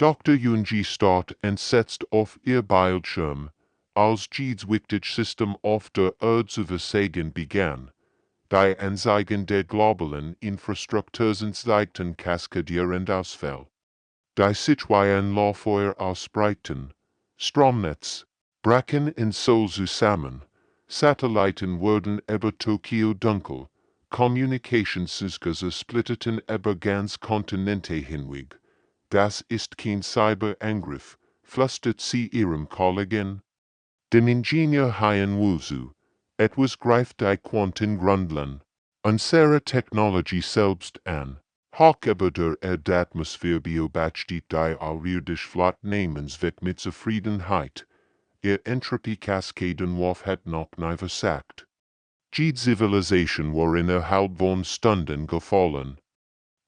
Dr. Jungi start en setzt auf ihr Bildschirm, als Jedes wichtig System auf der Erde zu versagen begann. Die Anzeigen der globalen Infrastrukturseiten kaskadierend ausfell. Die Situationen Lauffeuer ausbreiten. Stromnetz, brachen in Seoul zusammen. Satelliten wurden über Tokio dunkel. Kommunikationssysteme splitteten über ganz Kontinente hinweg. Das ist kein Cyberangriff, flüstert sie ihrem Kollegen. Dem Ingenieur Hien Wuzu. Etwas greift die Quantengrundlagen unserer Technologie selbst an. Hoch über der Erdatmosphäre beobachtet die aurirdisch Flottnehmensweg mit Zufriedenheit. Ihr Entropie-Kaskadenwurf hat noch nie versagt. Die Zivilisation war innerhalb von Stunden gefallen.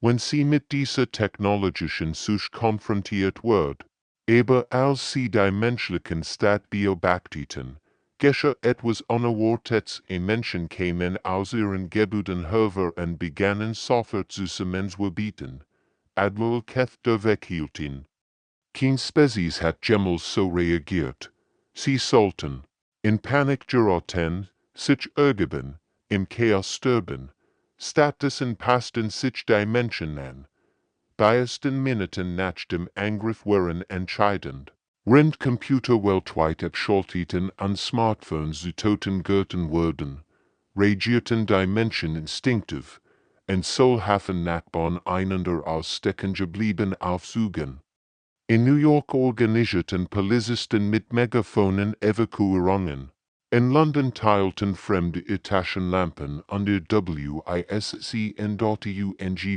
Wenn sie mit dieser technologischen Suche konfrontiert wird, aber als sie die menschlichen Stadt beobachteten, geschah etwas Unerwartetes. Menschen kamen aus ihren Gebäuden hervor und begannen sofort zusammenzuarbeiten. Admiral Keth der weghielten. Kein Spezies hat jemals so reagiert. Sie sollten in Panik geraten, sich ergeben, im Chaos sterben. Stattdessen passten sich die Menschen an. Die ersten Minuten nach dem Angriff waren entscheidend. Während Computer weltweit abschalteten an Smartphones zu toten Göttern wurden, reagierten die Menschen instinktiv, und so haben Nachbarn einander aus stecken geblieben aufsuchen. In New York organisierten Polizisten mit Megafonen Evakuierungen. In London teilten fremde Taschenlampen an der WISCN.UNG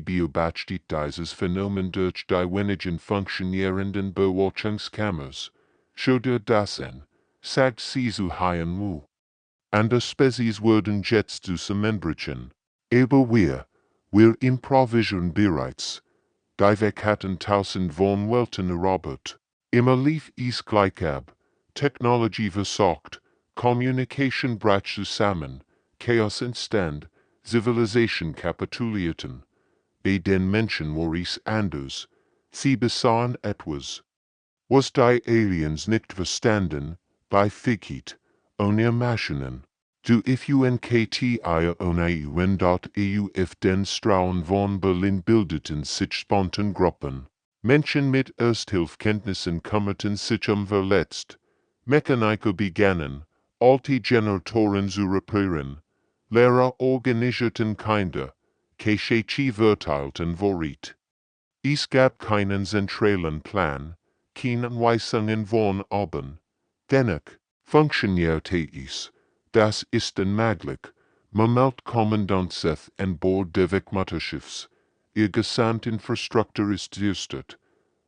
beobachtet dieses Phänomen durch die wenigen funktionierenden Beobachtungskameras. Schau dir das an, sagt sie zu Hien Wu. Andere Spezies wurden jetzt zusammenbrechen. Aber wir improvisieren bereits. Die Weg hatten tausend von Welten erobert. Immer lief es gleich ab. Technologie versagt. Communication brach zusammen, Chaos entstand, Zivilisation kapitulierten. Bei den Menschen war es anders. Sie besahen etwas. Was die Aliens nicht verstanden, bei Figit, ohne Maschinen. Du FUNKTI ohne UN.EU if den Strauen von Berlin bildeten sich spontan Gruppen. Menschen mit Ersthilfkenntnissen kümmerten sich verletzt. Mechaniker begannen, alte Generatoren zu reparieren. Lehrer organisierten Kinder, Keshechi verteilten Vorrat. Es gab keinen zentralen Plan, keine Weisungen von oben. Dennoch funktionierte es. Das ist unmöglich. Kommandant Seth an Bord des Wegmutterschiffs. Ihr Gesamtinfrastruktur ist zerstört.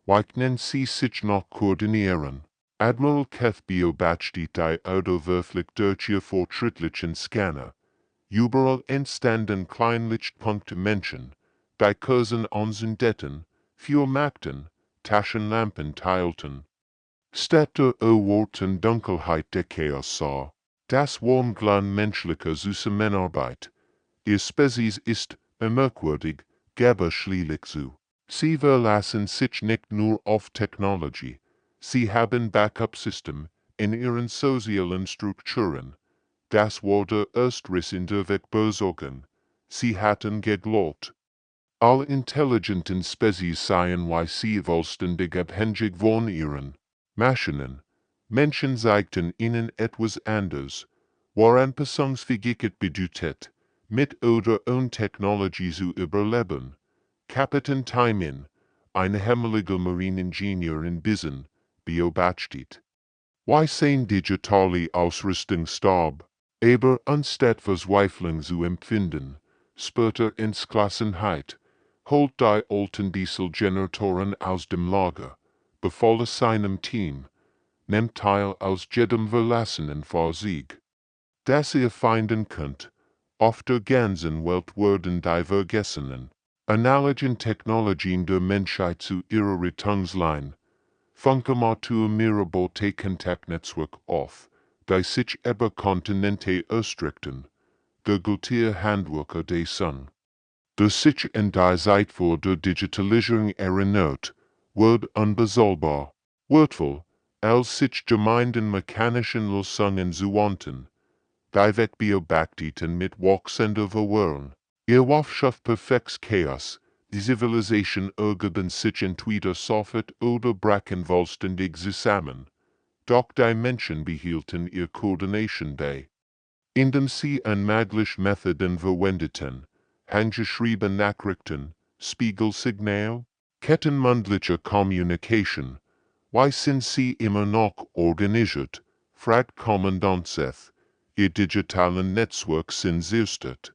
Wie können Sie sich noch koordinieren? Admiral Keth beobachtet die Erdöffentlich durch ihr fortschrittlichen Scanner. Überall entstanden Kleinlichtpunkte Menschen, die Kursen anzündeten, Fuhrmachten, Taschenlampen teilten. Städte erwarten Dunkelheit der Chaos sah. Das Warmglan menschlicher Zusammenarbeit. Ihr Spezies ist merkwürdig, aber schließlich zu. Sie verlassen sich nicht nur auf Technologie. Sie haben Backup-System in ihren sozialen Strukturen. Das wurde erst Riss in der Weg besorgen. Sie hatten geglaubt. Alle intelligenten Spezies seien wie sie vollständig abhängig von ihren Maschinen. Menschen zeigten ihnen etwas anderes. Anpassungsfähigkeit bedeutet, mit oder ohne Technologie zu überleben. Kapitän Taimin, ein ehemaliger Marineningenieur in Bisen, beobachtet. Wie sein digitale Ausrüstung starb, aber anstatt Verzweiflung zu empfinden, später Entschlossenheit, holt die alten Dieselgeneratoren aus dem Lager, befahl es seinem Team, nimmt teil aus jedem verlassenen Fahrzeug. Das ihr finden könnt, auf der ganzen Welt wurden die vergessenen, analogen Technologien der Menschheit zu ihrer Rettungslein, Funkamatur Mirabel Kontaktnetzwerk auf, die sich über Kontinente erstreckten, der Gultier-Handwerker des Sun. Der sich in die Zeit vor der Digitalisierung erinnert, Word unbezahlbar. Wordvoll, als sich Gemeinden mechanischen Lösungen zuwandten, die Wegbeobachteten mit wachsender Verwirrung. Ihr Waffschaft perfekts Chaos, die Zivilisation ergeben sich entweder sofort oder brachen vollständig zusammen. Doch die Menschen behielten ihr Koordination bei. Indem sie unmöglich Methoden verwendeten, handgeschrieben Nachrichten, Spiegelsignal, kettenmundliche Communication, why sind sie immer noch organisiert, fragt Kommandant Seth, ihr digitalen Netzwerk sind sirstet.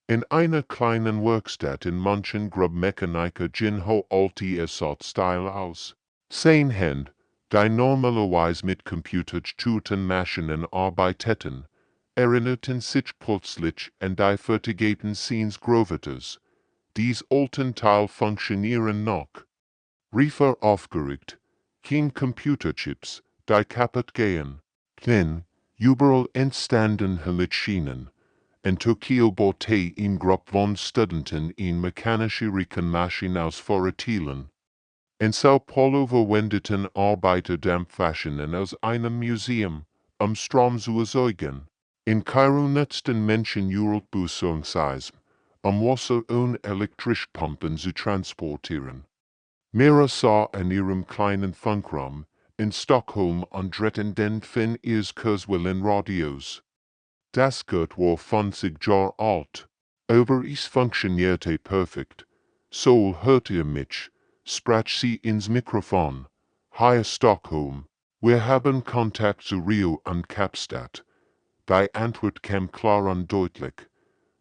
In einer kleinen Werkstatt in manchen Grubmechaniker Jinho alti esot Style aus. Sein Hand, die normalerweise mit computergesteuerten Maschinen arbeiteten, erinnerten sich plötzlich an die vertigeten Scenes Groveters. Dies alten Teil funktionieren noch. Rief aufgeregt. Kein Computerchips, die kaputt gehen. Denn, überall entstanden Maschinen. En Tokio bote in Grupp von Studenten in mechanische Rechenmaschinen aus Vorurteilen. In Sao Paulo verwendeten Arbeiter Dampfmaschinen aus einem Museum, Strom zu erzeugen. In Kairo nutzten Menschen Überbußungsseisen, Wasser und Elektrischpumpen zu transportieren. Mira sah in ihrem kleinen Funkraum in Stockholm andretten den Finn ihres Kurzwellen Radios. Das Gerät war 20 Jahre alt, aber es funktionierte perfekt. So hörte ihr mich, sprach sie ins Mikrofon. Hi Stockholm, wir haben Kontakt zu Rio und Kapstadt. Die Antwort kam klar und deutlich.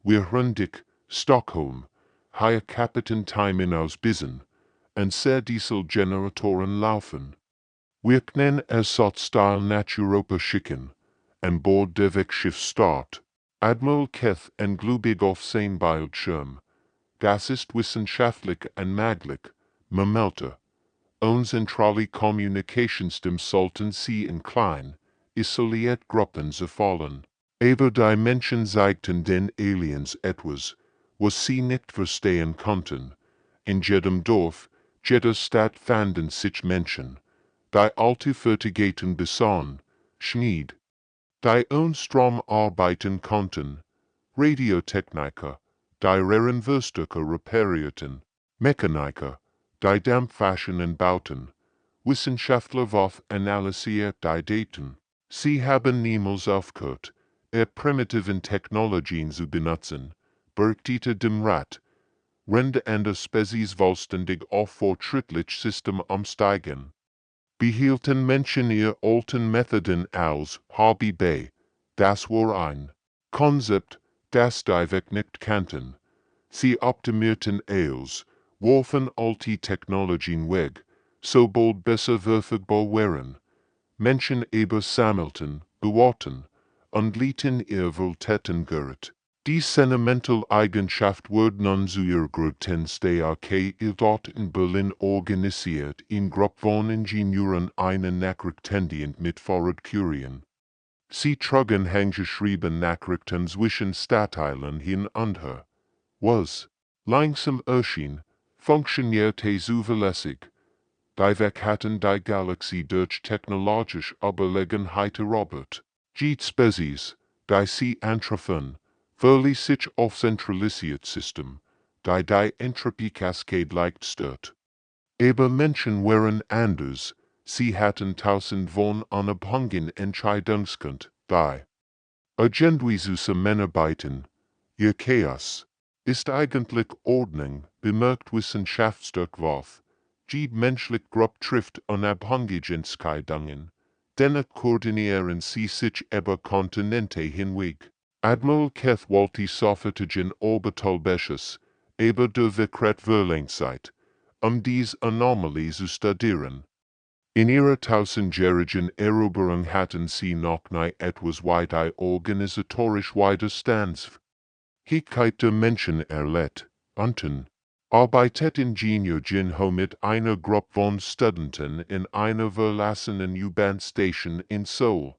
Wir hören dich, Stockholm. Hi Kapitän Timon aus Bisen. Und sehr Dieselgeneratoren laufen. Wir können es Style nach Europa schicken. An Bord der Wegschiff Start. Admiral Keth englubig auf sein Bildschirm. Das ist wissenschaftlich unmöglich, meldete. Unzentrale Kommunikationssystem sollten sie in klein, isoliert Gruppen zerfallen. Aber die Menschen zeigten den Aliens etwas, was sie nicht verstehen konnten. In jedem Dorf, jeder Stadt fanden sich Menschen, die alte Fertigkeiten besahen, Schmied, die ohne Strom arbeiten konnten, Radiotechniker, die Röhrenwerkstücke reparierten, Mechaniker, die Dampfmaschinen bauten, Wissenschaftler was analysiert die Daten. Sie haben niemals aufgehört, primitiven Technologien zu benutzen, bergte dem Rat, Rende an der Spezies vollständig auf fortschrittlich System umsteigen. Behielten Menschen ihr alten Methoden als Hobby bei. Das war ein Konzept, das die Weg nicht kannten. Sie optimierten es, warfen alte Technologien weg, sobald besser verfügbar waren. Menschen aber sammelten, bewahrten und ließen ihr Wohltäten Die sentimental Eigenschaft wurde nun zu ihrer Grötenstärke dort in Berlin organisiert in Gruppe von Ingenieuren einen Nachrichtendient mit Fahrradkurien. Sie trugen handgeschrieben Nachrichten zwischen Stadtteilen hin und her. Was langsam erschien, funktionierte zuverlässig. Die Weg hatten die Galaxie durch technologisch Überlegenheit erobert. Die Spezies, die sie antrafen, verließ sich auf zentralisiert System, die Entropie-Cascade leicht stört. Aber Menschen waren anders, sie hatten tausend von unabhängigen Entscheidungsgrund, die irgendwie zusammenarbeiten. Ihr Chaos ist eigentlich Ordnung, bemerkt Wissenschaftsdurchwurf. Die menschliche Gruppe trifft unabhängige Entscheidungen, dennoch koordinieren sie sich über Kontinente hinweg. Admiral Keth wollte sofortigen Orbitalbeschuss, aber der Dekret Verlängzeit, dies Anomalie zu studieren. In ihrer tausendjährigen Eroberung hatten sie noch nie etwas wie die organisatorisch Widerstandsfähigkeit der Menschen erlebt, unten arbeitet Ingenieur Jinho mit einer Gruppe von Studenten in einer verlassenen U-Bahn-Station in Seoul.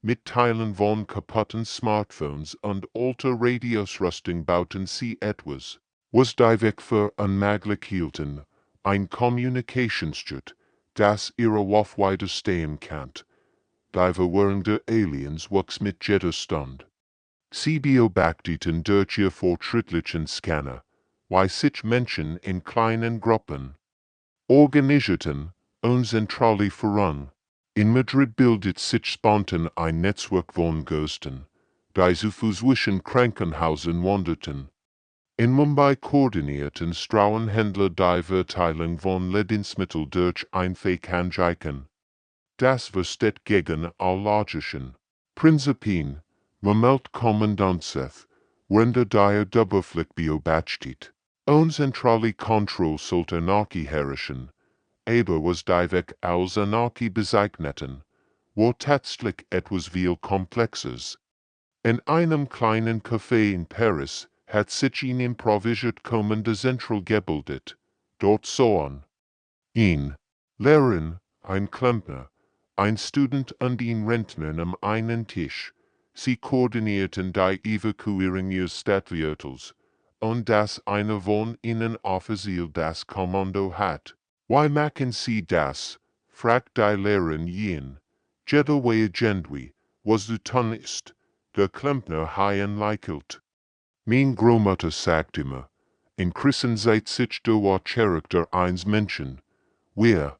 Mit Teilen von kaputten Smartphones und alter Radiosrüstung bauten sie etwas, was die Weg für unmöglich hielten, ein Kommunikationsjet, das ihre Wafweite stehen kann. Die verwirrende Aliens wuchs mit Jetterstand. Sie beobachteten durch ihr fortschrittlichen Scanner, wie sich Menschen in kleinen Gruppen organisierten und zentrale voran. In Madrid bildet sich spontan ein Netzwerk von Ghosten, die zu zwischen Krankenhäusern wanderten. In Mumbai koordinierten Strauenhändler die Verteilung von Lebensmitteln durch Einfachhandscheiken. Das verstet gegen allergischen Prinzipien, Meldkommandantseth, rende die Doppelflick beobachtet. Und zentrale Kontrolle sollte Anarchie herrschen, aber was die Weg als Anarchie bezeichneten, war tatsächlich etwas viel Komplexes. In einem kleinen Café in Paris hat sich ein improvisiert kommende Zentral gebildet. Dort sahen ihn Lehrerin, ein Klempner, ein Student und ein Rentner am einen Tisch. Sie koordinierten die Evakuierung ihres Stadtviertels, und dass einer von ihnen offiziell das Kommando hat. Why machen Sie das? Fragt die Lehrerin ihn. Jeder Gendwi, was du tun ist. Der Klempner haien lächelt. Mein Großmutter sagt immer, in Christenzeit sich der Charakter eines Menschen. Wir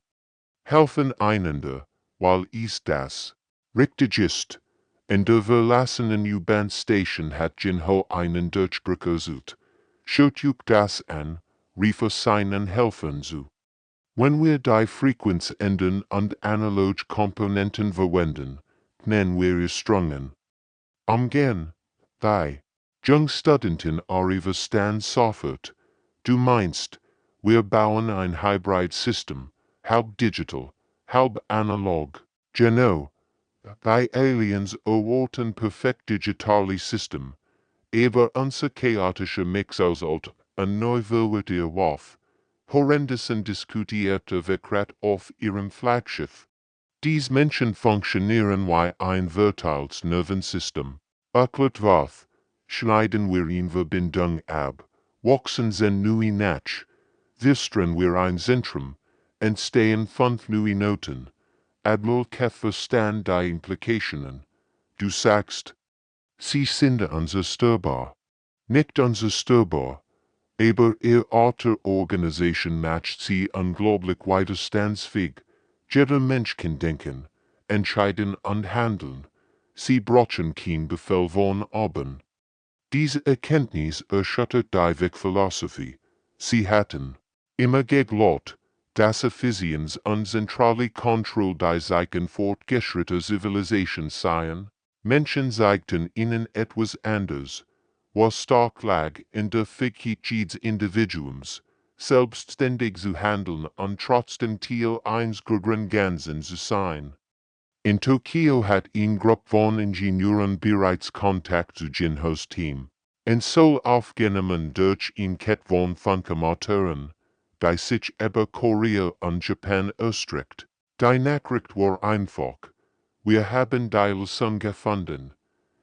helfen einander, weil es das richtig ist. In der verlassenen U-Bahn-Station hat Jinho einen Deutschbrücker gesucht. Schaut euch das an, rief seinen Helfern zu. Wenn wir die Frequenz ändern und analog Komponenten verwenden, nennen wir es Strungen. Gern, die Jungstudenten arriva stand sofort. Du meinst, wir bauen ein Hybrid-System, halb digital, halb analog. Genau. Die Aliens erwarten perfekt digitale System, aber unser chaotischer Mix aus alt und neu wird ihr Waff. Horrendessen diskutierte Verkrat auf ihrem Flaggschiff. Dies Menschen funktionieren wie ein virtuelles Nervensystem. Erklärt was, schneiden wir in Verbindung ab, wachsen sie neue nach, wirstern wir ein Zentrum, entstehen 5 neue Noten. Admiral Keth verstand die Implikationen. Du sagst, sie sind unzerstörbar. Nicht unzerstörbar, aber ihr Art der Organisation macht sie unglaublich widerstandsfähig. Jeder Mensch kann denken, entscheiden und handeln. Sie brauchen kein Befehl von oben. Diese Erkenntnis erschüttert die Weg-Philosophie. Sie hatten immer geglaubt, dass Ephysians und zentrale Kontrolle die Zeichen fortgeschrittener Zivilisation seien. Menschen zeigten ihnen etwas anderes, was stark lag in der Fähigkeit jedes Individuums, selbstständig zu handeln und trotzdem Teil eines größeren Ganzen zu sein. In Tokio hat eine Gruppe von Ingenieuren bereits Kontakt zu Jinhos Team. In Seoul aufgenommen durch eine Kette von Funkamateuren, die sich über Korea und Japan erstreckt. Die Nachricht war einfach. Wir haben die Lösung gefunden.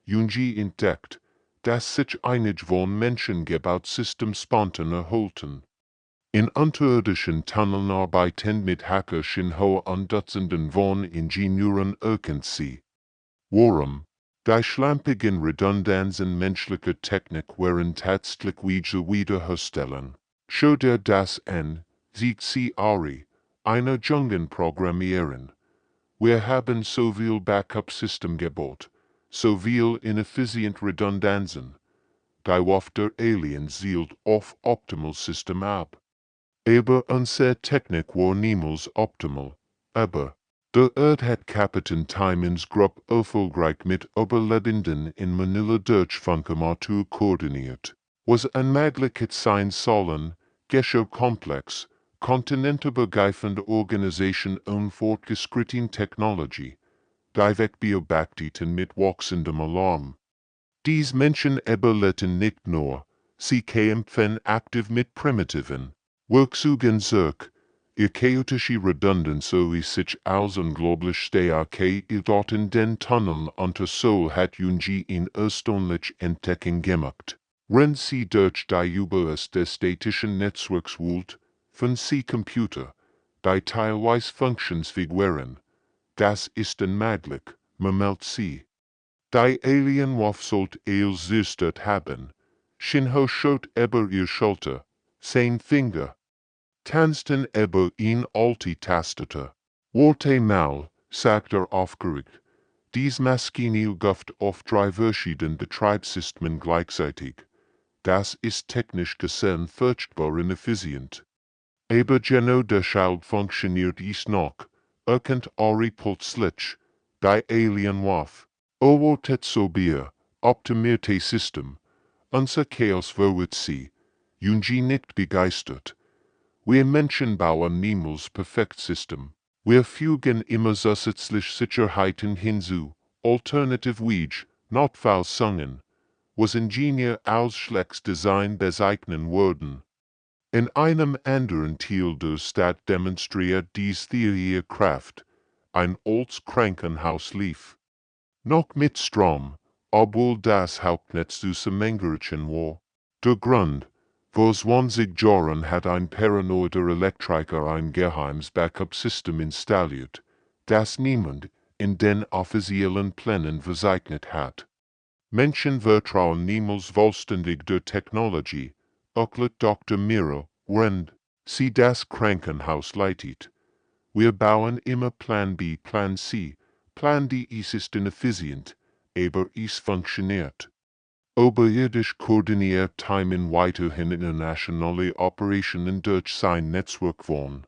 Junji entdeckt, dass sich einige von Menschen gebaut System spontan erholten. In unterirdischen Tunneln arbeiten mit Hacker Shinho und Dutzenden von Ingenieuren sie. Warum? Die schlampigen Redundanzen menschlicher Technik wären tatsächlich wiederherstellen. Schau dir das an, sieht sie Ari, einer jungen Programmiererin. Wir haben so viel Backup-System gebaut, so viel ineffizient Redundanzen. Die Waffe der Aliens zielt auf optimal System ab. Aber unsere Technik war niemals optimal. Aber der Erde hat Kapitän Timons Gruppe erfolgreich mit Überlebenden in Manila durch Funkamatur koordiniert. Was unmöglich sein sollen, geschah komplex, kontinentenübergreifende Organisation und fortgeschrittene Technologie, die Weg beobachteten mit wachsendem Alarm. Dies Menschen überlebten nicht nur, sie kämpfen aktiv mit Primitiven. Werkzeugen zurück, ihr chaotische Redundanz sowie sich als unglaublich starke dort in den Tunneln unter Seoul hat Junji in erstaunlich Entdeckung gemacht. Wenn sie durch die Überreste des statischen Netzwerks wühlt, von C-Computer, die teilweise funktionsfähig wären. Das ist unmöglich, vermeldet sie. Die Alienwaffe sollte zerstört haben. Shinho schoot über ihr Schulter, sein Finger. Tanzten über ihn alte Tastete. Warte mal, sagt aufgeregt. Dies Maschine läuft auf 3 verschiedenen Betriebssystemen gleichzeitig. Das ist technisch gesehen furchtbar ineffizient. Aber genau deshalb funktioniert es noch. Erkennt Ari plötzlich, die Alienwaffe. Owotet so Bier, optimierte System. Unser Chaos wird sie. Junji nicht begeistert. Wir Menschen bauen niemals perfekt System. Wir fügen immer zusätzlich Sicherheiten hinzu, alternative Wege, Notfallsungen, was Ingenieur als schlechtes Design bezeichnen würden. In einem anderen Teil der Stadt demonstriert dies Theorie Kraft, ein altes Krankenhaus lief. Noch mit Strom, obwohl das Hauptnetz zusammengebrochen war. Der Grund, vor 20 Jahren hat ein paranoider Elektriker ein geheimes Backup-System installiert, das niemand in den offiziellen Plänen verzeichnet hat. Menschen vertrauen niemals vollständig der Technologie, erklärt Dr. Miro, während sie das Krankenhaus leitet. Wir bauen immer Plan B, Plan C, Plan D ist ineffizient, aber es funktioniert. Oberirdisch koordiniert Timon weiterhin internationale Operationen durch sein Netzwerk von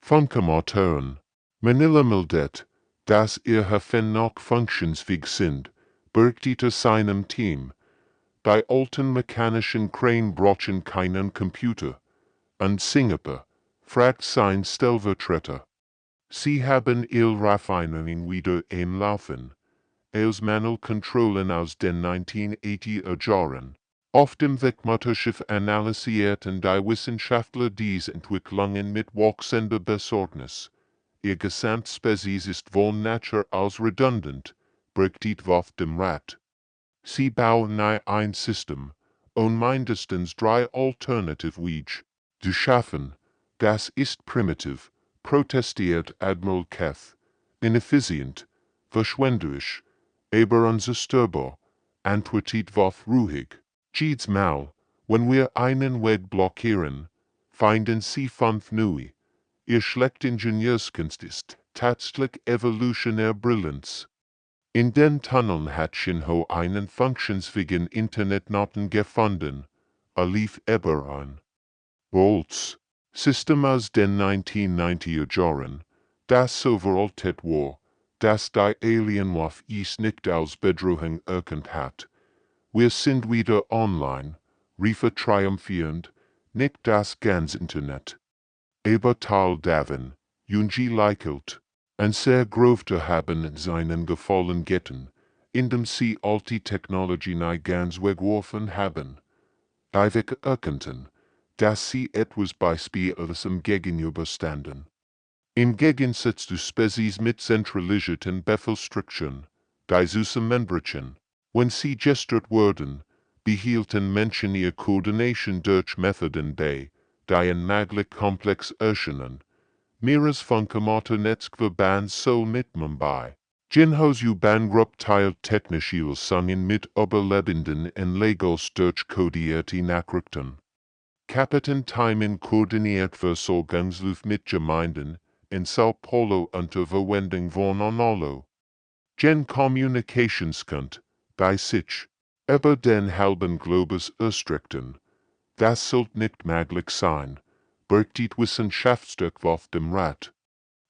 Funkamateuren. Manila meldet, dass HFY noch funktionsfähig sind, berichtete seinem Team. Die alten mechanischen Krähen brauchen keinen Computer. Und Singapur, fragt sein Stellvertreter. Sie haben ihre Raffinungen wieder einlaufen. Als Manualkontrollen aus den 1980er Jahren. Auf dem Weg Mutterschiff analysierten die Wissenschaftler diese Entwicklungen mit wachsender Besorgnis. Ihr Gesamtspezies ist wohl natur als redundant, berichtet auf dem Rat. Sie bauen ein System, und mindestens 3 Alternative Wege zu schaffen. Das ist primitiv, protestiert Admiral Keth, ineffizient, verschwenderisch, aber unzerstörbar, antwortet Wolf ruhig. Jedes Mal, wenn wir einen Weg blockieren, finden sie 5 neue. Ihr schlechte Ingenieurskunst ist tatsächlich evolutionär Brillanz. In den Tunneln hat Shinho einen funktionsfähigen Internetknoten gefunden. Lief aber ein System aus den 1990er Jahren, das so veraltet war, dass die Alienwaffe es nicht als Bedrohung erkannt hat. Wir sind wieder online, rief triumphierend, nicht das ganze Internet. Aber Teil davon, Junji lächelt, ein sehr großer haben seinen Gefallen getan, indem sie alte Technologien ganz weggeworfen haben. Die erkannten, dass sie etwas Beispiellosem gegenüberstanden. Im Gegensatz zu Spezies mit zentralisierten Befehlsstrukturen, die zusammenbrechen, wenn sie gestört wurden, behielten Menschen ihre Koordination durch Methoden bei, die unmöglich komplex erschienen. Meeres Funkamatornetzverband so mit Mumbai. Jinhos U-Bahn-Gruppe teilt technische Lösungen mit Überlebenden in Lagos durch kodierte Nachrichten. Kapitän Timon koordiniert Versorgungsluf mit Gemeinden in Sao Paulo unter Verwendung von Analo. Gen Kommunikationskund, die sich über den halben Globus erstreckten. Das sollte nicht möglich sein, berichtet Wissenschaftsstück auf dem Rat.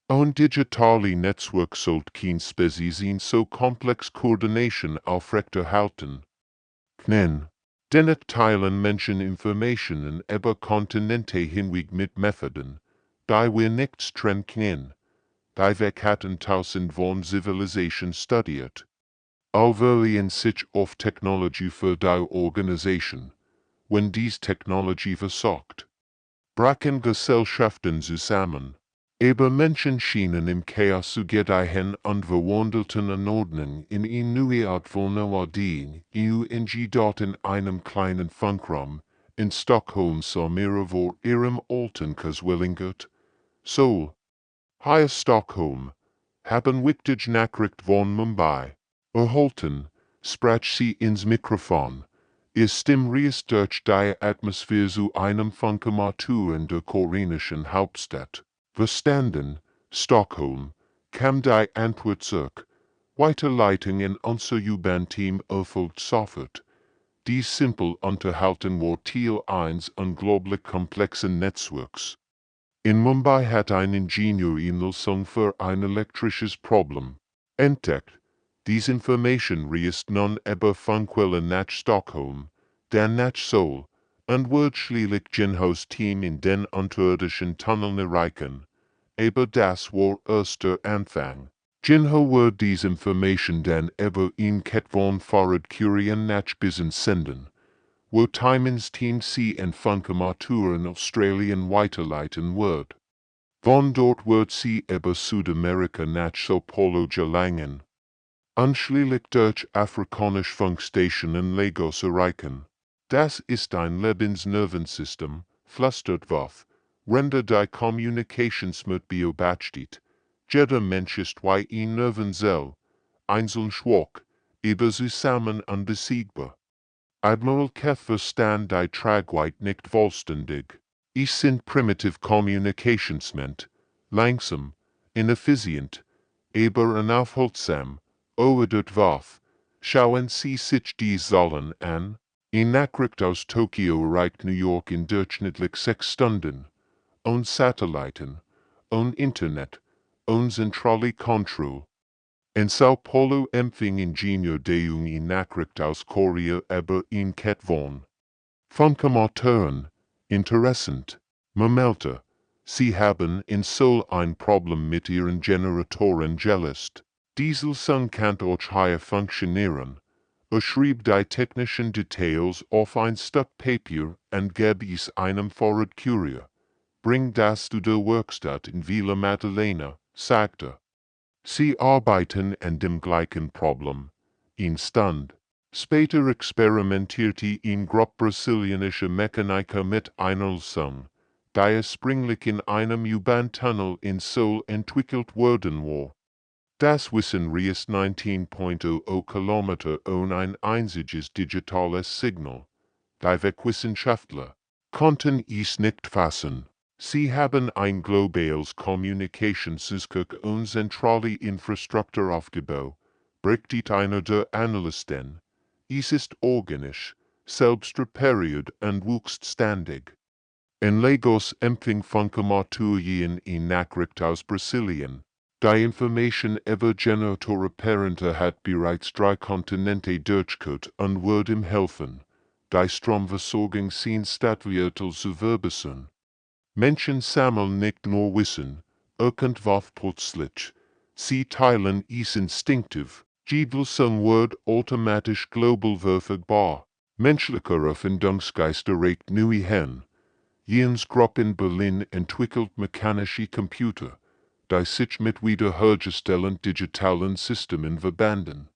Ein digitale Netzwerk sollte kein Spezies in so komplex Koordination aufrechterhalten. Knen. Dennoch teilen Menschen Informationen über Kontinente hinweg mit Methoden, die wir nicht trennen können. Die wir hatten tausend von Zivilisation studiert. Alverlieren sich auf Technologie für die Organisation. Wenn dies Technologie versagt, brachen Gesellschaften zusammen. Aber Menschen schienen im Chaos zu gedeihen und verwandelten Anordnung in eine neue Art von Melodien, dort in einem kleinen Funkraum, in Stockholm som vor ihrem alten Kaswillingert, Seoul, Higher Stockholm, haben wichtig Nachricht von Mumbai, erhalten, sprach sie ins Mikrofon, ihr Stimmreis durch die Atmosphäre zu einem Funkamateur in der koreanischen Hauptstadt, verstanden, Stockholm, kam die Antwort zurück, Weiterleitung in unser U-Bahn-Team erfolgt sofort. Dies simpel unterhalten war Teil 1 unglaublich komplexen Netzwerks. In Mumbai hat ein Ingenieur eine Lösung für ein elektrisches Problem entdeckt. Diese Information reist nun über Funkquelle nach Stockholm, dann nach Seoul, und wird schließlich Jinhos Team in den unterirdischen Tunneln erreichen. Aber das war erst der Anfang. Jinho wird diese Information dann über ihn von Fahrradkurien nach Bisen senden, wo Timens Team sie en Funkamateur in Australien weiterleiten wird. Von dort wird sie über Südamerika nach Sao Paulo gelangen. Anschließend durch afrikanische Funkstation in Lagos erreichen. Das ist ein Lebensnervensystem, flüstert Wuff, render die Kommunikationsmöglichkeit besteht. Jeder Mensch ist wie ein Nervenzell, einzeln schwach, aber zusammen unbesiegbar. Admiral Keth verstand die Tragweite nicht vollständig. Es sind primitive Kommunikationsment, langsam, ineffizient, aber unaufhaltsam, erwidert Wuff. Schauen Sie sich dies Zahlen an. Ein Nachricht aus Tokio erreicht New York in durchschnittlich 6 Stunden. Und Satelliten, und Internet, und zentrale Kontrolle. In Sao Paulo empfing Ingenieur Deung in Nachricht aus Korea über ihn von Funkamateuren, interessant, meldete, sie haben in Seoul ein Problem mit ihren Generatoren gelöst. Diese Lösung kann euch hier funktionieren. Schrieb die technischen Details auf ein Stück Papier und gab es einem Fahrradkurier. Bring das zu der Werkstatt in Villa Maddalena, sagte. Sie arbeiten an dem gleichen Problem. In Stund. Später experimentierte ein Gruppe brasilianischer Mechaniker mit einer Lösung, die springlich in einem U-Bahn-Tunnel in Seoul entwickelt worden war. Das Wissen reist 19.00 Kilometer ohne ein einziges digitales Signal. Die Wissenschaftler konnten es nicht fassen. Sie haben ein globales Kommunikationssystem und zentrale Infrastruktur aufgebaut, berichtet einer der Analysten. Es ist organisch, selbstrepariert und höchstständig. In Lagos empfing Funkamateurien in Nachricht aus Brasilien. Die Information über Generatorenparente hat bereits 3 Kontinente durchgeführt und wird ihm helfen, die Stromversorgung sind Stadtviertel zu verbessern. Menschen sammeln nicht nur Wissen, irgendwas plötzlich. Sie teilen es instinktiv. Die Lösung wird automatisch global verfügbar. Menschlicher Erfindungsgeister regt neu hin. Jens Gruppe in Berlin entwickelt mechanische Computer, die sich mit wiederhergestellten digitalen Systemen verbanden.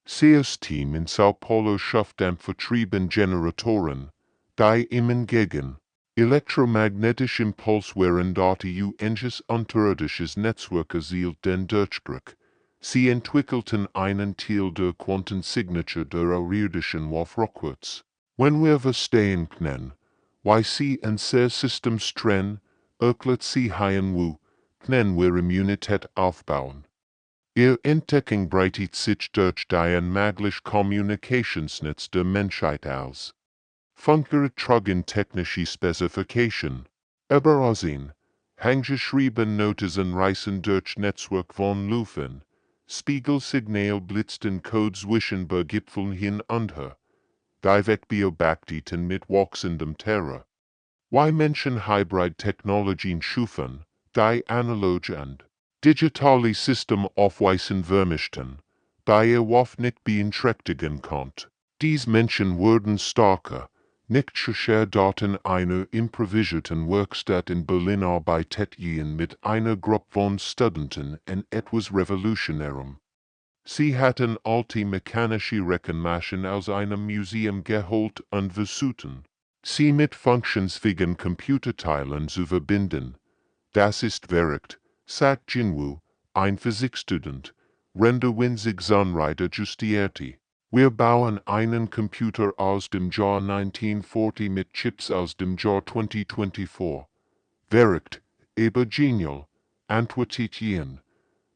Sears Team in Sao Paulo schafft am Vertrieben Generatoren, die ihm entgegen elektromagnetisch Impuls während enges unterirdisches Netzwerk erzielt den Durchbruch. Sie entwickelten einen Teil der Quantensignatur der außerirdischen Wurf rückwärts. Wenn wir verstehen können, wie sie ein System trennen, erklärt sie HFY, können wir Immunität aufbauen. Ihr Entdeckung breitet sich durch die unmögliche Kommunikationsnetz der Menschheit aus. Funker trugen technische Spezifikation. Überaussehen, handgeschrieben Notizen reißen durch Netzwerk von Lufen. Spiegelsignal blitzten Code zwischen Gipfeln hin und her. Die Wegbeobachteten mit wachsendem Terror. Wie Menschen Hybrid-Technologien schufen, die analog und digitale System aufweisen vermischten, die Wurf nicht beeinträchtigen konnte. Dies Menschen wurden starker, nicht schwächer Daten einer improvisierten Werkstatt in Berlin arbeiteten mit einer Gruppe von Studenten in etwas Revolutionärem. Sie hatten alte mechanische Rechenmaschinen aus einem Museum geholt und versuchten, Sie mit funktionsfähigen Computerteilen zu verbinden. Das ist verrückt, sagt Jinwoo, ein Physikstudent, Rende winzig Sunreiter justierte. Wir bauen einen Computer aus dem Jahr 1940 mit Chips aus dem Jahr 2024. Verrückt, aber genial, antwortet Yin.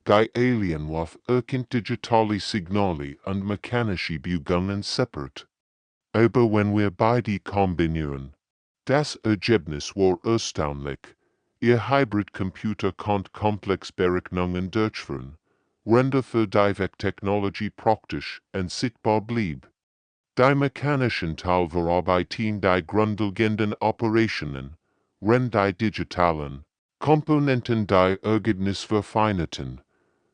Die Alien warf erkennt digitale Signale und mechanische Bewegungen separat. Aber wenn wir beide kombinieren, das Ergebnis war erstaunlich. Ihr Hybrid-Computer konnte komplex Berechnungen durchführen, rende für die Technologie praktisch und sichtbar blieb. Die mechanischen Teil verarbeiten die grundlegenden Operationen, die digitalen Komponenten die Ergebnis verfeinerten.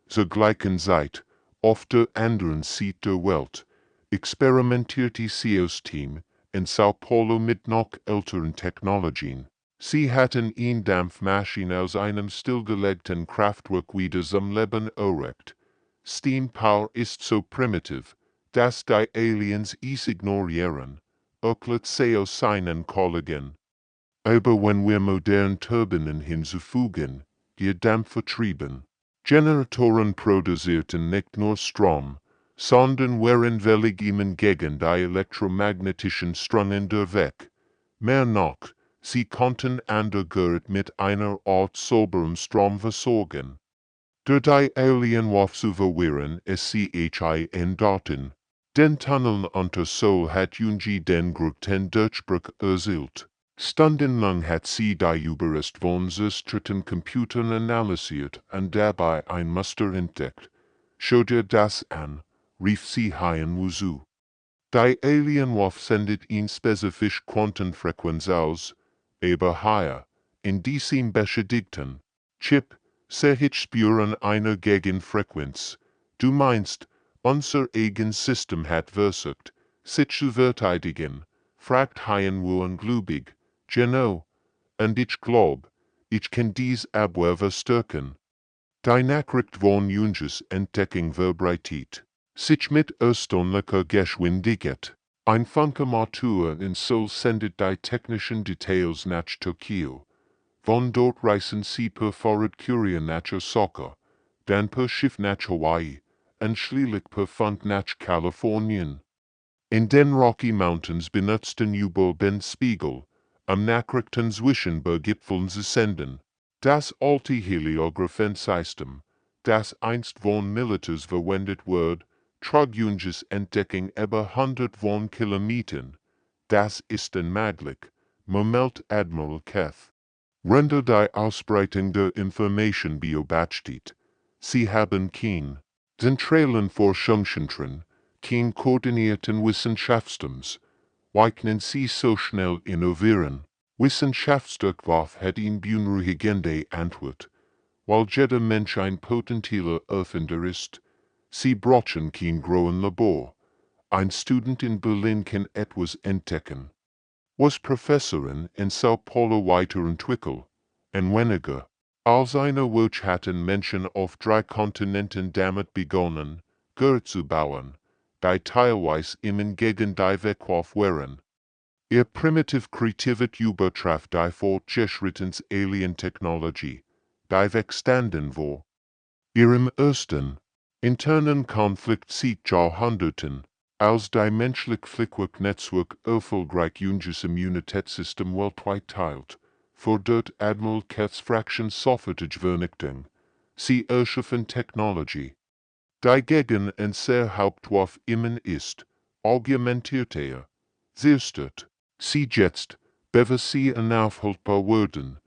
Zur gleichen Zeit, auf der anderen Seite der Welt, experimentierte das Team in Sao Paulo mit noch älteren Technologien. Sie hatten eine Dampfmaschine aus einem stillgelegten Kraftwerk wieder zum Leben erweckt. Steam Power ist so primitiv, dass die Aliens es ignorieren, erklärt Seo seinen Kollegen. Aber wenn wir moderne Turbinen hinzufügen, die Dampf vertrieben, Generatoren produzierten nicht nur Strom, sondern waren willig ihnen gegen die elektromagnetischen Strömungen der Weg. Mehr noch, sie konnten andererseits mit einer Art sauberem Strom versorgen. Der die Alien warf zu verwirren SCHIN Daten. Den Tunneln unter Sol hat Junji den größten Durchbruch erzielt. Stundenlang hat sie die Überreste von zerstörten Computern analysiert und dabei ein Muster entdeckt. Schau dir das an, rief sie HFY zu. Die Alien warf sendet ihn spezifisch Quantenfrequenz aus, aber hier, in diesem beschädigten Chip, ich spüren einer Gegenfrequenz. Du meinst, unser eigenes System hat versucht, sich zu verteidigen, fragt HFY ungläubig. Genau, und ich glaub, ich kann dies Abwehr verstärken. Die Nachricht von Junges Entdeckung verbreitet sich mit erstaunlicher Geschwindigkeit. Ein Funkamateur in Seoul sendet die technischen Details nach Tokio. Von dort reisen sie per Fahrradkurier nach Osaka, dann per Schiff nach Hawaii, und schließlich per Funk nach Kalifornien. In den Rocky Mountains benutzten U-Boot den Spiegel, Nachrichten zwischen Berggipfeln zu senden. Das alte Heliographensystem, das einst von Militärs verwendet wurde, trug Junges Entdeckung über 100 von Kilometern. Das ist unmöglich, murmelt Admiral Keth. Rende die Ausbreitung der Information beobachtet. Sie haben kein zentralen Forschungszentren, kein koordinierten Wissenschaftsteams. Why können sie so schnell innovieren? Wissenschaftsdurchwurf hat ihn beunruhigende Antwort. Weil jeder Mensch ein potentieller Erfinder ist, sie brauchen kein großen Labor. Ein Student in Berlin kann etwas entdecken, was Professorin in Sao Paulo weiterentwickelt, und weniger. Als eine Woche hatten Menschen auf 3 Kontinenten damit begonnen, Gehör zu bauen, die teilweise immer gegen die Wegwurf waren. Ihr primitiv Kreativität übertraf die fortgeschrittene Alien-Technologie, die wegstanden war. Ihrem ersten, internen Konflikt seit Jahrhunderten, als die menschliche Flickwerk-Netzwerk erfolgreich Junges Immunitätssystem weltweit teilt, fordert Admiral Keths Fraction sofortige Vernichtung. Sie erschaffen Technologie. Die gegen und sehr Hauptwurf immer ist, augmentierte er. Zerstört. Sie jetzt, bewe sie unaufhaltbar werden,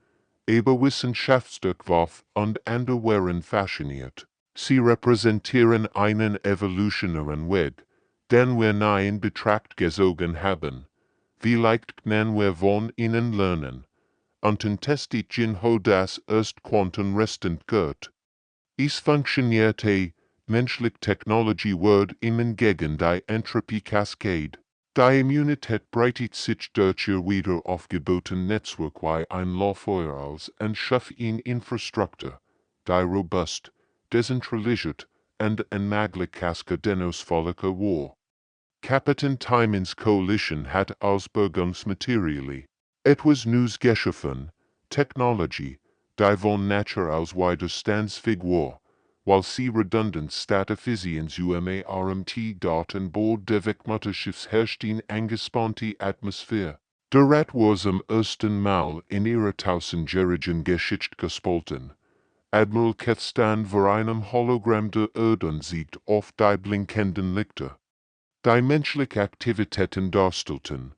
aber Wissenschaftsdurchwurf und andere waren fasziniert. Sie repräsentieren einen evolutionären Weg, den wir nie in Betracht gezogen haben. Vielleicht können wir von ihnen lernen. Und testet ho das erst Quantenrestant gehört. Es funktionierte, menschliche Technologie wird immer gegen die Entropie Cascade. Die Immunität breitet sich durch ihr wieder aufgebotene Netzwerk wie ein Lauffeuer aus und schafft eine Infrastruktur, die robust, dezentralisiert und unmöglich kaskadenausfälliger war. Kapitän Timens Coalition hat Ausbildungsmaterialie. Etwas News geschaffen, Technology, die von Natur aus widerstandsfähig war, weil sie redundant Stateffiziens UMA-RMT Daten Board der Wegmutterschiffs herrschten angespannte Atmosphäre. Der Rat war zum ersten Mal in ihrer tausendjährigen Geschichte gespalten. Admiral Kethstan vor einem Hologramm der Erde siegt auf die blinkenden Lichter. Die menschliche Aktivitäten darstellten.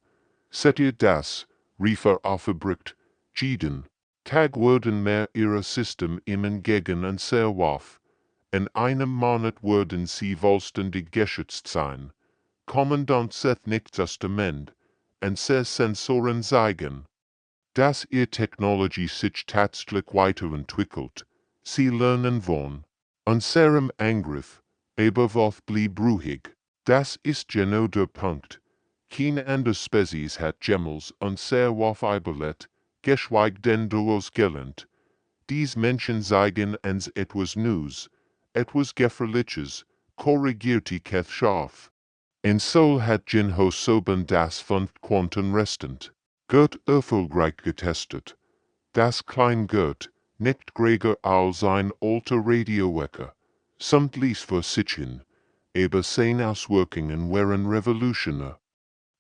Seht ihr das? Rief aufgebrückt. Jeden Tag wurden mehr ihrer System immer gegen uns erwarf. In einem Monat würden sie vollständig geschützt sein. Kommandant Seth nicht das Dement, und se Sensoren zeigen, dass ihr Technologie sich tatsächlich weiterentwickelt. Sie lernen von unserem Angriff, aber was blieb ruhig. Das ist genau der Punkt. Keine andere Spezies hat jemals unser Wurf überlebt, geschweige denn daraus gelernt. Dies Menschen zeigen uns etwas Neues, etwas Gefährliches, korrigierte Keth scharf. En so hat Jinho Soben das 5 Quanten restant. Gert erfolgreich getestet. Das klein Gert, nicht gräger als ein alter Radiowecker, samt ließ für sich hin, aber seine Auswirkungen waren revolutionär.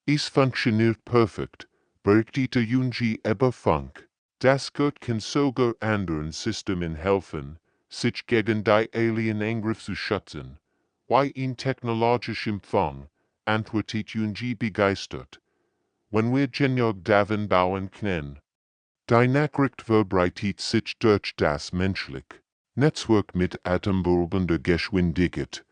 Es funktioniert perfekt, berichtete Junji aber Funk. Das Gert kann sogar anderen Systemen helfen, sich gegen die Alien-Angriff zu schützen. Wie in technologisch Empfang, antwortet Junji begeistert. Wenn wir genug davon bauen können. Die Nachricht verbreitet sich durch das menschliche Netzwerk mit atemberaubender Geschwindigkeit.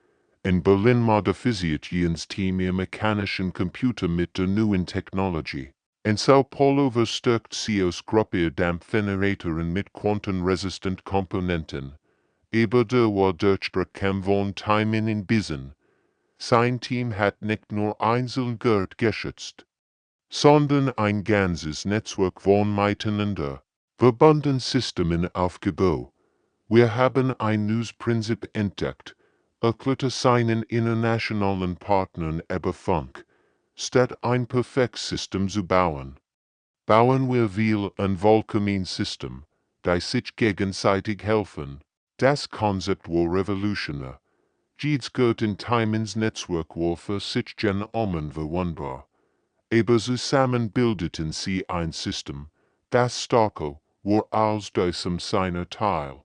In Berlin modifisiert jenes Team ihr mechanischen Computer mit der neuen Technologie. In Sao Paulo verstärkt sie aus Gruppe Dampfgeneratoren mit quantenresistent Komponenten. Aber der war Deutschsprach kam von Timen in Bissen. Sein Team hat nicht nur einzeln Gerd geschützt, sondern ein ganzes Netzwerk von miteinander verbundenen Systemen aufgebaut. Wir haben ein neues Prinzip entdeckt, erklärte seinen internationalen Partnern über Funk, statt ein perfektes System zu bauen. Bauen wir ein Vollkommen-System, das sich gegenseitig helfen. Das Konzept war revolutionär. Jedes Gert in Timens Netzwerk war für sich verwundbar. Aber zusammen bildeten sie ein System, das stärker war als diesem seiner Teil.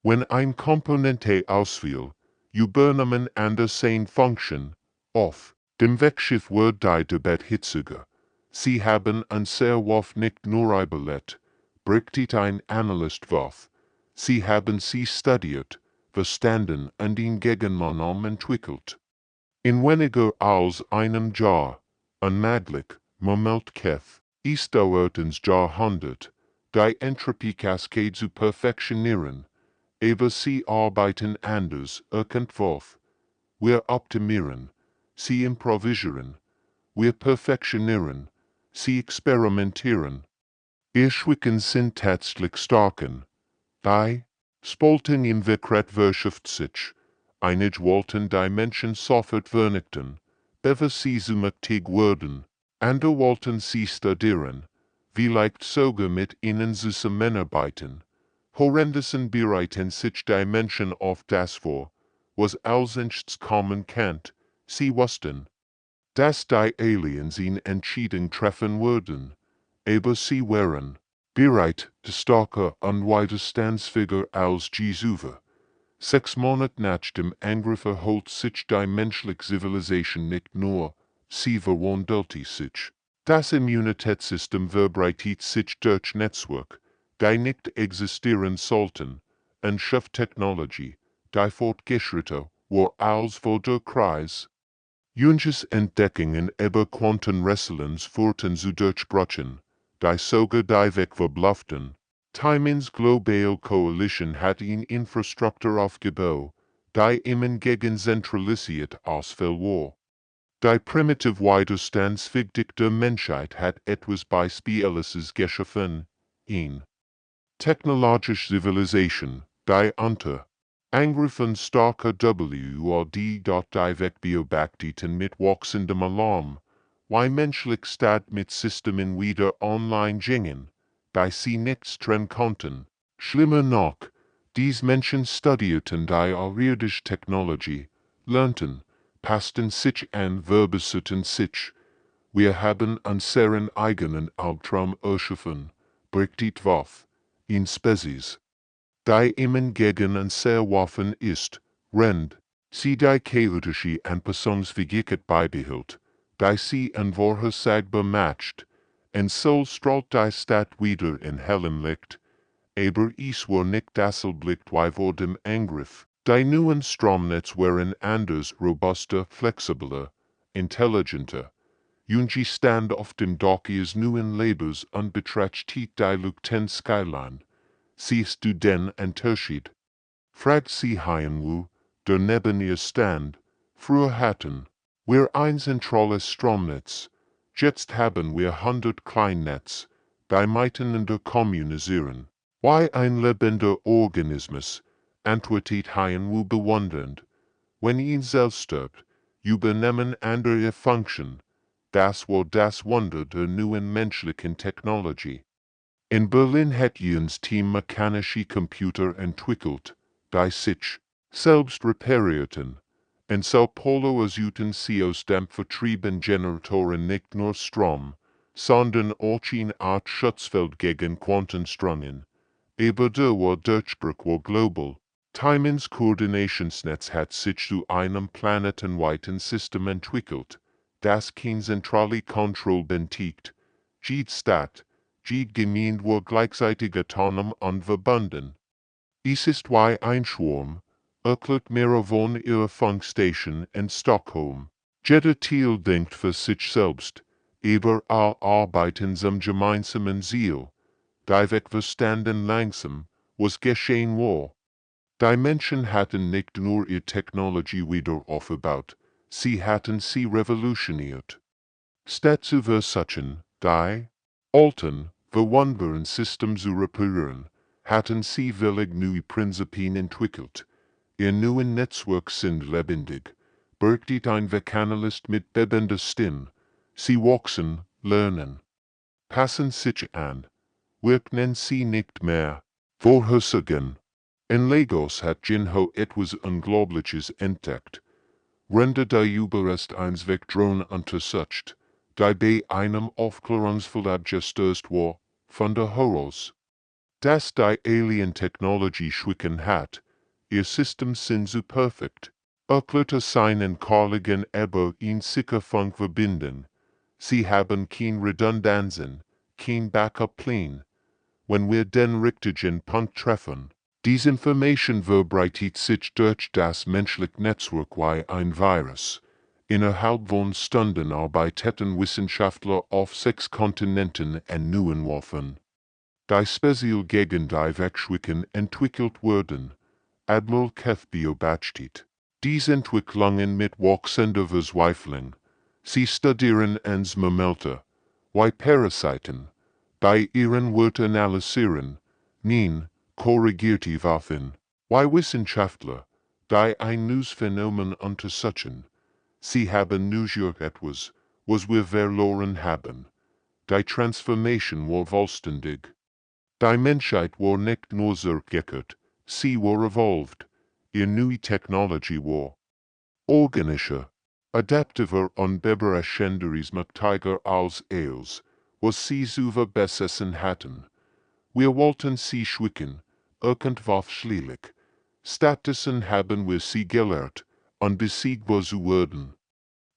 Wenn ein Komponente ausfiel, übernahmen andere seine Funktion. Auf dem Wegschiff wird die Debatte hitziger. Sie haben unser Wurf nicht nur überlebt, berichtet ein Analyst Wurf. Sie haben sie studiert, verstanden und in Gegenmaßnahmen entwickelt. In weniger als einem Jahr, unmöglich, murmelt Keth, ist dauert ins Jahrhundert, die Entropie-Cascade zu perfektionieren, aber sie arbeiten anders, Entwurf. Wir optimieren, sie improvisieren, wir perfektionieren, sie experimentieren. Ihr Schwicken sind tatsächlich starken. Die Spaltung im Dekret verschärft sich. Einige wollten die Menschen sofort vernichten, bevor sie zu mächtig wurden. Andere wollten sie studieren, vielleicht sogar mit ihnen zusammenarbeiten. Horrendessen bereiten sich die Menschen auf das vor, was als nichts kommen kann. Sie wussten, dass die Aliens ihn entschieden treffen würden, aber sie waren bereit, stärker und widerstandsfähiger als Jesuve. 6 Monate nach dem Angriff erholt sich die menschliche Zivilisation nicht nur, sie verwandelte sich. Das Immunitätssystem verbreitet sich durch Netzwerk, die nicht existieren sollten, und schafft Technologie, die fortgeschritten war als vor der Kreis. Junges Entdeckungen über Quantenresonanz führten zu Durchbrüchen, die sogar die Weg verblufften. Timens Global Coalition hat eine Infrastruktur aufgebaut, die immer gegen zentralisiert ausfällt war. Die primitiv widerstandsfähig der Menschheit hat etwas Beispielliches geschaffen, eine technologische Zivilisation, die unter Angriffen starker WRD. Direkt Beobachteten mit wachsendem Alarm, wie menschlich Staat mit Systemen wieder online gingen, bei sie nichts trennen konnten. Schlimmer noch, dies Menschen studierten die irdische Technologie, lernten, passten sich an, verbesserten sich. Wir haben unseren eigenen Albtraum erschaffen, berichtet Waff, in Spezies. Die immer gegen unser Waffen ist, rend, sie die chaotische Anpassungsfähigkeit beibehält, die sie an Wahrheit bematcht, und so strahlt die Stadt wieder in hellem Licht, aber es war nicht dasselblicht wie vor dem Angriff. Die neuen Stromnetz waren anders, robuster, flexibler, intelligenter. Junge stand auf dem Dach ihres neuen Lebens und betrachtet die leuchtende Skyline. Siehst du den Unterschied? Fragt sie HFY, der neben ihr stand. Früher hatten wir ein zentrales Stromnetz. Jetzt haben wir 100 Kleinnetz, die miteinander kommunizieren. Wie ein lebender Organismus, antwortet HFY bewundernd. Wenn ihn selbst stirbt, übernehmen andere Funktion. Das war das Wunder der neuen menschlichen Technologie. In Berlin hat Jens Team mechanische Computer entwickelt, die sich selbst reparierten. In Sao Paulo erhielten sie aus dem vertriebenen Generatoren nicht nur Strom, sondern auch eine Art Schutzfeld gegen Quantenstrungen. Aber der Durchbruch war global. Timens Koordinationsnetz hat sich zu einem planetenweiten System entwickelt, das kein zentrale Kontrolle benötigt. Jede Stadt, jede Gemeinde war gleichzeitig autonom und verbunden. Es ist wie ein Schwarm, erklärt mehrere von ihrer Funkstation in Stockholm. Jeder Teil denkt für sich selbst, aber alle arbeiten zum gemeinsamen Ziel. Die Wegverstanden langsam, was geschehen war. Die Menschen hatten nicht nur ihre Technologie wieder aufgebaut, sie hatten sie revolutioniert. Statt zu versuchen, die alten, verwundbaren System zu reparieren, hatten sie völlig neue Prinzipien entwickelt. Ihr neuen Netzwerk sind lebendig, berichtet ein Vekanalist mit bebender Stimme. Sie wachsen, lernen, passen sich an, wirken sie nicht mehr vorhersagen. In Lagos hat Jinho etwas Unglaubliches entdeckt. Rende die Überrest eines Vektronen untersucht, die bei einem Aufklärungsverlag gestürzt war, von der heraus, dass die Alien-Technologie schwicken hat, ihr System sind so perfekt, erklärte seinen Kollegen aber in sicher Funk verbinden. Sie haben kein Redundanzen, kein Backup-Plan. Wenn wir den richtigen Punkt treffen, diese Information verbreitet sich durch das menschliche Netzwerk wie ein Virus. Innerhalb von Stunden arbeiteten Wissenschaftler auf 6 Kontinenten an neuen Waffen, die speziell gegen die Wegschwicken entwickelt wurden. Admiral Keith beobachtet diese Entwicklungen mit wachsender Verzweiflung. Sie studieren ans Mammelter, wie Parasiten, bei ihren Wörtern analysieren, nin, korrigierte Waffen, wie Wissenschaftler, die ein neues Phänomen untersuchen. Sie haben nur etwas, was wir verloren haben. Die Transformation war vollständig. Die Menschheit war nicht nur zurückgekehrt, sie war evolved. Ihr neue Technologie war organischer, adaptiver und überraschenderismächtiger als els, was sie zu verbessern hatten. Wir wollten sie schwicken, irgendwas schlielig. Stattdessen haben wir sie gelehrt, unbesiegbar zu werden.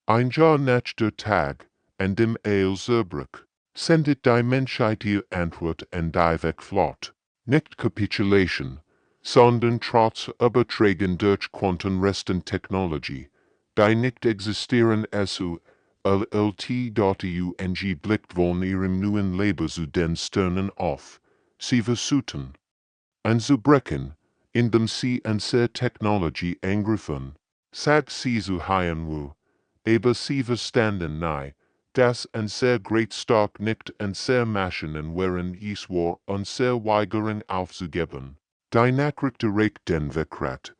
Ein Jahr nach der Tag, an dem Zerbruch, sendet die Menschheit ihr Antwort an die Wegflott. Nicht Capitulation, sondern trotz Übertragen durch Quantenrestentechnologie, die nicht existieren SU, LLT.UNG blickt von ihrem neuen Leben zu den Sternen auf. Sie versuchten anzubrechen, indem sie unsere Technologie angriffen. Sagt sie zu HFY, aber sie verstanden nicht, dass unser Greatstark nicht unser Maschinen waren es war unser Weigerung aufzugeben. Die Nachricht erreicht den Wegrat,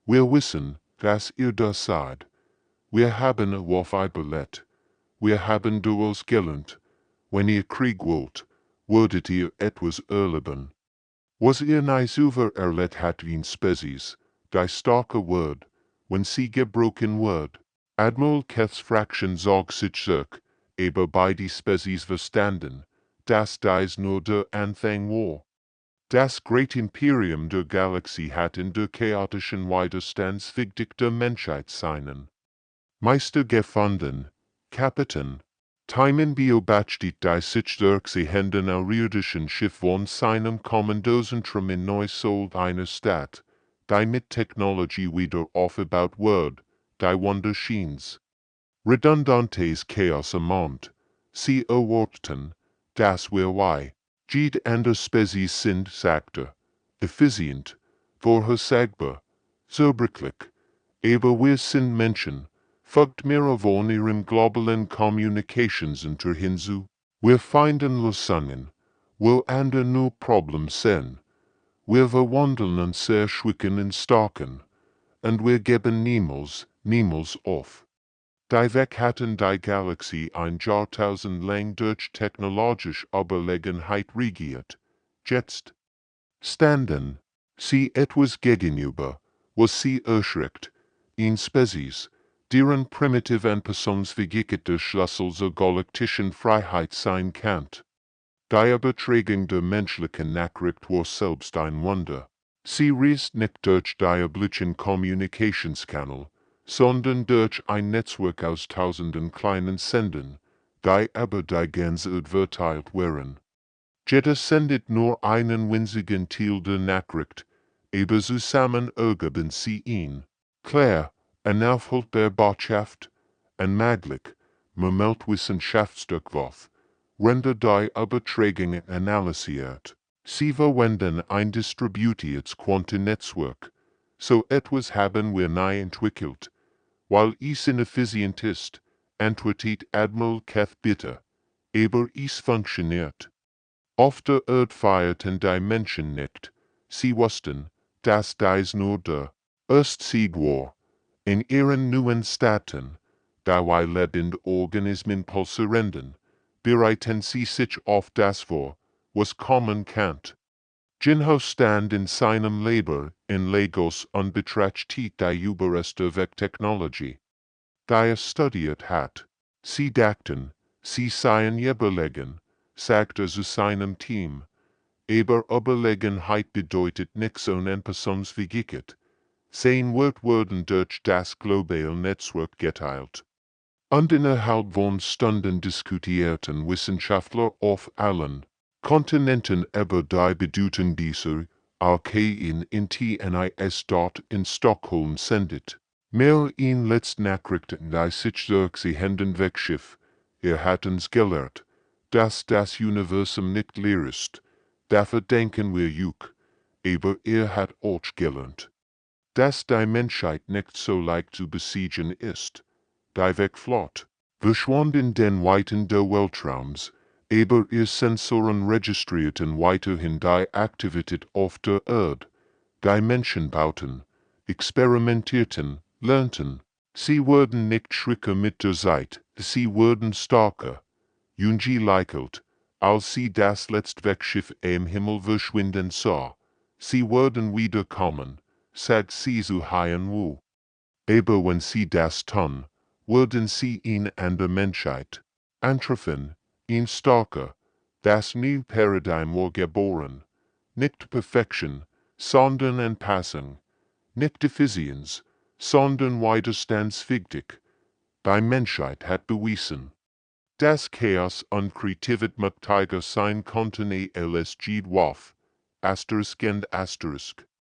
Wir wissen, dass ihr das seid. Wir haben auf überlebt. Wir haben daraus gelernt. Wenn ihr Krieg wollt, würdet ihr etwas erleben. Was ihr nicht über erlebt hat wie Spezies, die starke Word, wenn sie gebrochen wird. Admiral Keth's Fraction zog sich zurück, aber bei die Spezies verstanden, dass dies nur der Anfang war. Das Great Imperium der Galaxie hat in der chaotischen Widerstandsfähigkeit der Menschheit seinen Meister gefunden, Kapitän. Timon beobachtet die sich durch sie Händen außerirdischen Schiff von seinem Kommandozentrum in Neusold einer Stadt, die mit Technologie wieder aufgebaut wird, die Wunderscheins. Redundantes Chaos amont, sie erwarten, dass wir jede andere Spezies sind, sagte, effizient, vorhersagbar, zerbrechlich, aber wir sind Menschen. Folgt mir von ihrem globalen Communicationsinter hinzu. Wir finden Lösungen, wo andere nur Problem sehen. Wir verwandeln uns sehr schwicken in Starken, und wir geben niemals auf. Die Weg hatten die Galaxie ein Jahrtausend lang durch technologisch Überlegenheit regiert. Jetzt standen sie etwas gegenüber, was sie erschreckt, in Spezies, deren primitive Anpassungsfähigkeit Schlüssel zur galaktischen Freiheit sein kann. Die Übertragung der menschlichen Nachricht war selbst ein Wunder. Sie reist nicht durch die üblichen Kommunikationskanal, sondern durch ein Netzwerk aus tausenden kleinen Sendern, die über die ganze Erde verteilt waren. Jeder sendet nur einen winzigen Teil der Nachricht, aber zusammen ergeben sie ihn. Klar, ein Aufhalt der Botschaft, ein möglich, Meldwissenschaftsdurchwurf, rendert die Übertragung analysiert. Sie verwenden ein distribuiertes Quantennetzwerk. So etwas haben wir nie entwickelt. Weil es ineffizient ist, antwortet Admiral Keth bitte. Aber es funktioniert. Auf der Erde feierten die Menschen nicht. Sie wussten, dass dies nur der Erstsieg war. In ihren neuen Staaten, da lebende Organismen pulsierenden, bereiten sie sich auf das vor, was kommen kann. Jinho stand in seinem Labor in Lagos und betrachtet die Überreste der Technologie, die studiert hat. Sie dachten, sie seien überlegen, sagte zu seinem Team. Aber Überlegenheit bedeutet nichts und Anpassungsfähigkeit. Sein Wort wurden durch das globale Netzwerk geteilt. Und innerhalb von Stunden diskutierten Wissenschaftler auf allen Kontinenten über die Bedeutung dieser, in TNIS dort in Stockholm sendet. Mehr in Letztnachrichten die sich durch sie Händen wegschiff, hatten's gelehrt, dass das Universum nicht leer ist. Dafür denken wir juk, aber hat auch gelernt, dass die Menschheit nicht so leicht zu besiegen ist. Die Weg flott, verschwand in den Weiten der Weltraums, aber ihr Sensoren registrierten weiterhin die Aktivität auf der Erde. Die Menschen bauten, experimentierten, lernten. Sie wurden nicht schwächer mit der Zeit, sie wurden stärker. Junji lächelt, als sie das letzte Wegschiff am Himmel verschwinden sah. Sie wurden wiederkommen, sagt sie zu HFY. Aber wenn sie das tun, wurden sie an der Menschheit antreffen, in stärker. Das neue Paradigm war geboren. Nicht Perfektion, sondern Anpassung. Nicht Effizienz, sondern Widerstandsfähigkeit. Die Menschheit hat bewiesen, dass Chaos und Kreativität möglich sein konnten als Jed Waff. Asterisk and Asterisk.